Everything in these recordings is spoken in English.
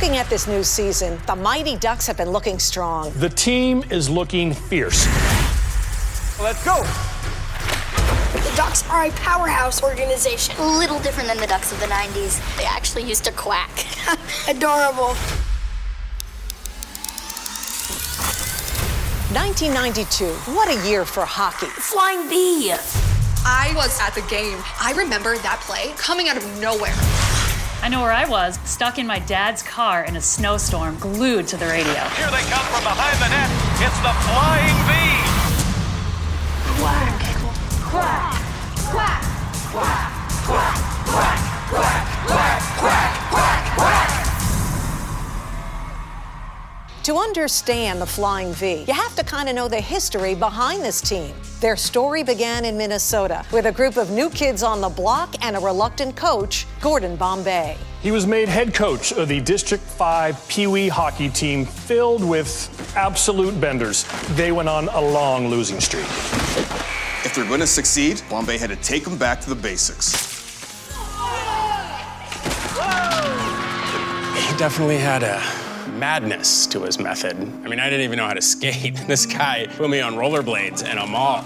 Looking at this new season, the Mighty Ducks have been looking strong. The team is looking fierce. Let's go. The Ducks are a powerhouse organization. A little different than the Ducks of the 90s. They actually used to quack. Adorable. 1992, what a year for hockey. Flying V. I was at the game. I remember that play coming out of nowhere. I know where I was, stuck in my dad's car in a snowstorm, glued to the radio. Here they come from behind the net. It's the Flying V. Quack. Quack. Quack. Quack. Quack. Quack. Quack. Quack. Quack. Quack. Quack. To understand the Flying V, you have to kind of know the history behind this team. Their story began in Minnesota with a group of new kids on the block and a reluctant coach, Gordon Bombay. He was made head coach of the District 5 Pee Wee hockey team filled with absolute benders. They went on a long losing streak. If they're going to succeed, Bombay had to take them back to the basics. He definitely had a madness to his method. I mean, I didn't even know how to skate. This guy put me on rollerblades and a mall.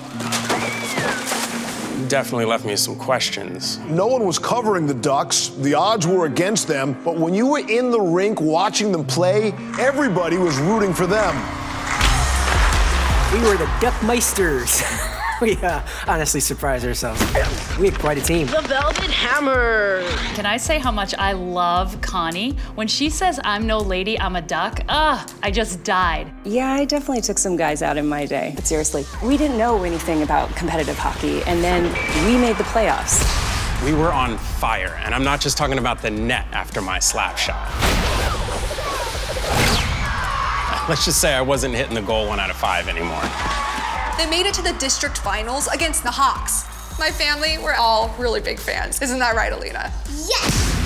Definitely left me some questions. No one was covering the Ducks. The odds were against them. But when you were in the rink watching them play, everybody was rooting for them. We were the Duckmeisters. We honestly surprised ourselves. We had quite a team. The Velvet Hammer. Can I say how much I love Connie? When she says, I'm no lady, I'm a duck, I just died. Yeah, I definitely took some guys out in my day. But seriously, we didn't know anything about competitive hockey, and then we made the playoffs. We were on fire, and I'm not just talking about the net after my slap shot. Let's just say I wasn't hitting the goal 1 out of 5 anymore. They made it to the district finals against the Hawks. My family, we're all really big fans. Isn't that right, Alina? Yes.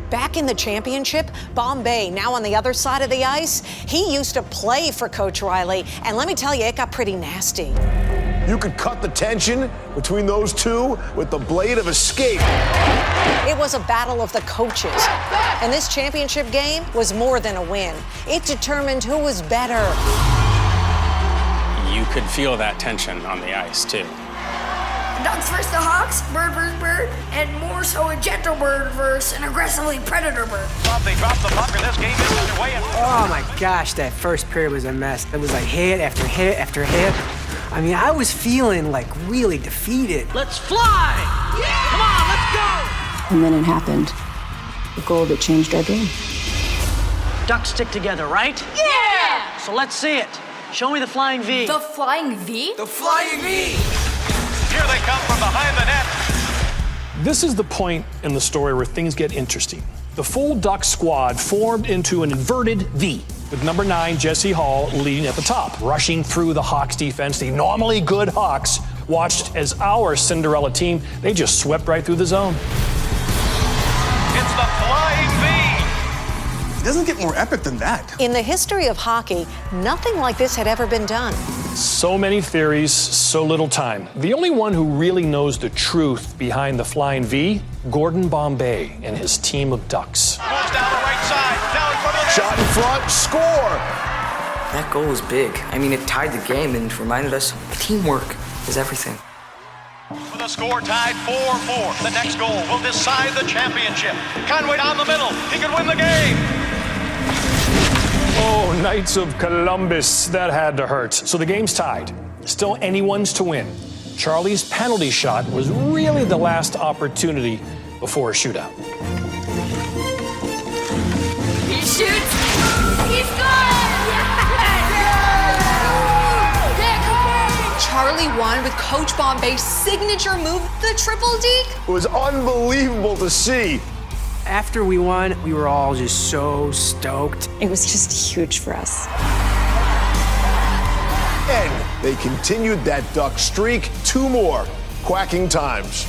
Back in the championship, Bombay, now on the other side of the ice, he used to play for Coach Riley, and let me tell you, it got pretty nasty. You could cut the tension between those two with the blade of escape. It was a battle of the coaches, and this championship game was more than a win. It determined who was better. You could feel that tension on the ice, too. The Ducks versus the Hawks, bird versus bird, and more so a gentle bird versus an aggressively predator bird. They dropped the puck, and this game is underway. Oh my gosh, that first period was a mess. It was like hit after hit after hit. I mean, I was feeling like really defeated. Let's fly! Yeah! Come on, let's go! And then it happened. The goal that changed our game. Ducks stick together, right? Yeah! So let's see it. Show me the Flying V. The Flying V? The Flying V! Here they come from behind the net. This is the point in the story where things get interesting. The full Duck squad formed into an inverted V, with number 9, Jesse Hall, leading at the top. Rushing through the Hawks defense, the normally good Hawks watched as our Cinderella team, they just swept right through the zone. It's the Flying V. It doesn't get more epic than that. In the history of hockey, nothing like this had ever been done. So many theories, so little time. The only one who really knows the truth behind the Flying V, Gordon Bombay and his team of Ducks. Goes down the right side, down from the Shot in front, score! That goal was big. I mean, it tied the game and reminded us teamwork is everything. With a score tied 4-4. The next goal will decide the championship. Conway down the middle. He could win the game. Oh, Knights of Columbus, that had to hurt. So the game's tied. Still anyone's to win. Charlie's penalty shot was really the last opportunity before a shootout. He shoots. He's good! Charlie won with Coach Bombay's signature move, the triple deke. It was unbelievable to see. After we won, we were all just so stoked. It was just huge for us. And they continued that Duck streak. 2 more quacking times.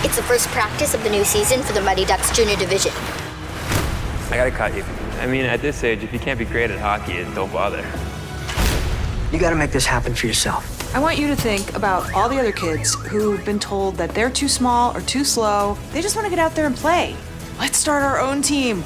It's the first practice of the new season for the Mighty Ducks Junior Division. I gotta cut you. I mean, at this age, if you can't be great at hockey, don't bother. You gotta make this happen for yourself. I want you to think about all the other kids who've been told that they're too small or too slow. They just want to get out there and play. Let's start our own team.